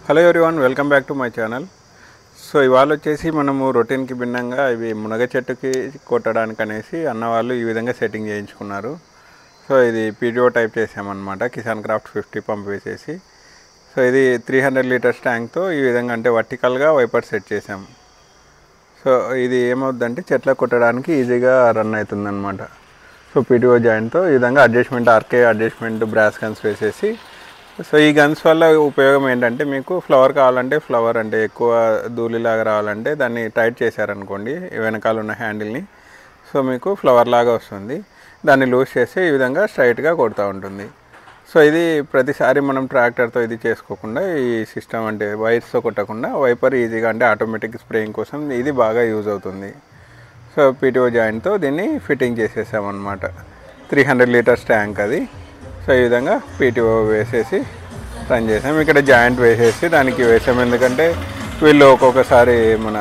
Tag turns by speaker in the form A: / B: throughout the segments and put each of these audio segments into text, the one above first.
A: Hello everyone, welcome back to my channel. So ఇవాళ వచ్చేసి మనము రొటీన్కి భిన్నంగా ఇవి మునగ చెట్టుకి కొట్టడానికి అనేసి అన్నవాళ్ళు ఈ విధంగా సెట్టింగ్ చేయించుకున్నారు. సో ఇది పీడిఓ టైప్ చేసామన్నమాట, కిసాన్ క్రాఫ్ట్ 50 పంప్ వేసేసి. సో ఇది 300 లీటర్స్ ట్యాంక్తో ఈ విధంగా అంటే వర్టికల్గా వైపర్ సెట్ చేసాం. సో ఇది ఏమవుద్దంటే చెట్లకు కొట్టడానికి ఈజీగా రన్ అవుతుందన్నమాట. సో పీడిఓ జాయింట్తో ఈ విధంగా అడ్జస్ట్మెంట్, ఆర్కే అడ్జస్ట్మెంట్, బ్రాస్ గన్స్ వేసేసి. సో ఈ గన్స్ వల్ల ఉపయోగం ఏంటంటే, మీకు ఫ్లవర్ కావాలంటే ఫ్లవర్ అంటే ఎక్కువ ధూళిలాగా రావాలంటే దాన్ని టైట్ చేశారనుకోండి వెనకాల ఉన్న హ్యాండిల్ని, సో మీకు ఫ్లవర్ లాగా వస్తుంది. దాన్ని లూజ్ చేసి ఈ విధంగా స్ట్రైట్గా కొడుతూ ఉంటుంది. సో ఇది ప్రతిసారి మనం ట్రాక్టర్తో ఇది చేసుకోకుండా ఈ సిస్టమ్ అంటే వైర్స్తో కొట్టకుండా వైపర్ ఈజీగా అంటే ఆటోమేటిక్ స్ప్రేయింగ్ కోసం ఇది బాగా యూజ్ అవుతుంది. సో పీటీఓ జాయింట్తో దీన్ని ఫిట్టింగ్ చేసేసామన్నమాట. 300 లీటర్స్ ట్యాంక్ అది. సో ఈ విధంగా పీటీఓ వేసేసి రన్ చేసాం. ఇక్కడ జాయింట్ వేసేసి దానికి వేసాం, ఎందుకంటే వీళ్ళు ఒక్కొక్కసారి మన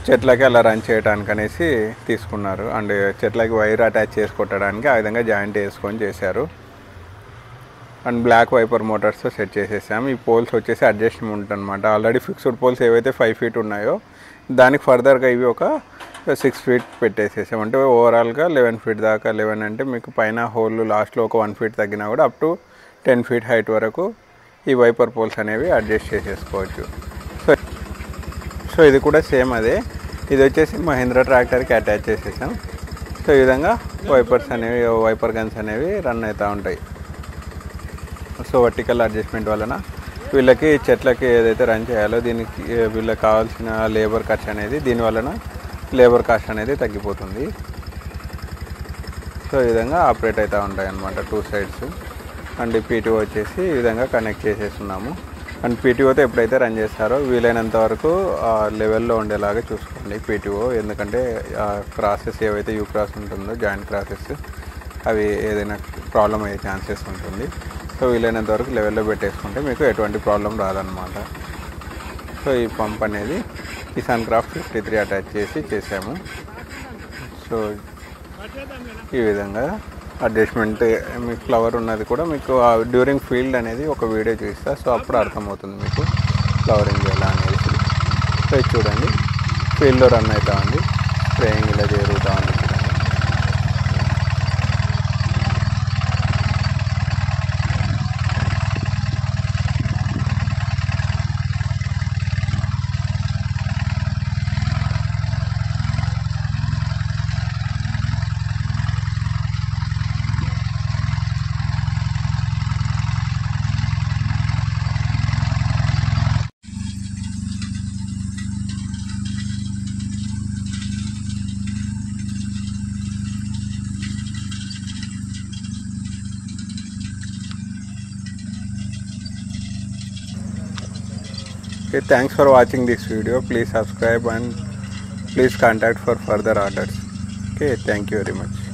A: చెట్లకి అలా రన్ చేయడానికి అనేసి తీసుకున్నారు. అండ్ చెట్లకి వైర్ అటాచ్ చేసి కొట్టడానికి ఆ విధంగా జాయింట్ వేసుకొని చేశారు. అండ్ బ్లాక్ వైపర్ మోటార్స్తో సెట్ చేసేసాం. ఈ పోల్స్ వచ్చేసి అడ్జస్ట్మెంట్ అనమాట. ఆల్రెడీ ఫిక్స్డ్ పోల్స్ ఏవైతే 5 ఫీట్ ఉన్నాయో దానికి ఫర్దర్గా ఇవి ఒక 6 ఫీట్ పెట్టేసేసాం. అంటే ఓవరాల్గా 11 ఫీట్ దాకా. 11 అంటే మీకు పైన హోల్ లాస్ట్లో ఒక 1 ఫీట్ తగ్గినా కూడా అప్ టు 10 ఫీట్ హైట్ వరకు ఈ వైపర్ పోల్స్ అనేవి అడ్జస్ట్ చేసేసుకోవచ్చు. సో ఇది కూడా సేమ్ అదే. ఇది వచ్చేసి మహీంద్రా ట్రాక్టర్కి అటాచ్ చేసేసాం. సో ఈ విధంగా వైపర్స్ అనేవి, వైపర్ గన్స్ అనేవి రన్ అవుతూ ఉంటాయి. సో వర్టికల్ అడ్జస్ట్మెంట్ వలన వీళ్ళకి చెట్లకి ఏదైతే రన్ చేయాలో దీనికి వీళ్ళకి కావాల్సిన లేబర్ ఖర్చు అనేది, దీనివలన లేబర్ కాస్ట్ అనేది తగ్గిపోతుంది. సో ఈ విధంగా ఆపరేట్ అవుతూ ఉంటాయి అన్నమాట 2 సైడ్స్. అండ్ పీటీఓ వచ్చేసి ఈ విధంగా కనెక్ట్ చేసేస్తున్నాము. అండ్ పీటీఓతో ఎప్పుడైతే రన్ చేస్తారో వీలైనంత వరకు లెవెల్లో ఉండేలాగా చూసుకోండి పీటీఓ, ఎందుకంటే క్రాసెస్ ఏవైతే యూ క్రాస్ ఉంటుందో జాయింట్ క్రాసెస్ అవి ఏదైనా ప్రాబ్లం అయ్యే ఛాన్సెస్ ఉంటుంది. సో వీలైనంత వరకు లెవెల్లో పెట్టేసుకుంటే మీకు ఎటువంటి ప్రాబ్లం రాదన్నమాట. సో ఈ పంప్ అనేది కిసాన్ క్రాఫ్ట్ 53 అటాచ్ చేసాము. సో ఈ విధంగా అడ్జస్ట్మెంట్, మీకు ఫ్లవర్ ఉన్నది కూడా మీకు డ్యూరింగ్ ఫీల్డ్ అనేది ఒక వీడియో చూస్తా. సో అప్పుడు అర్థమవుతుంది మీకు ఫ్లవరింగ్ ఎలా అనేది. సో ఇది చూడండి, ఫీల్డ్లో రన్ అవుతా ఉంది, స్ప్రేయింగ్ ఇలా జరుగుతూ ఉంది. Okay, thanks for watching this video. Please subscribe and please contact for further orders. Okay, thank you very much.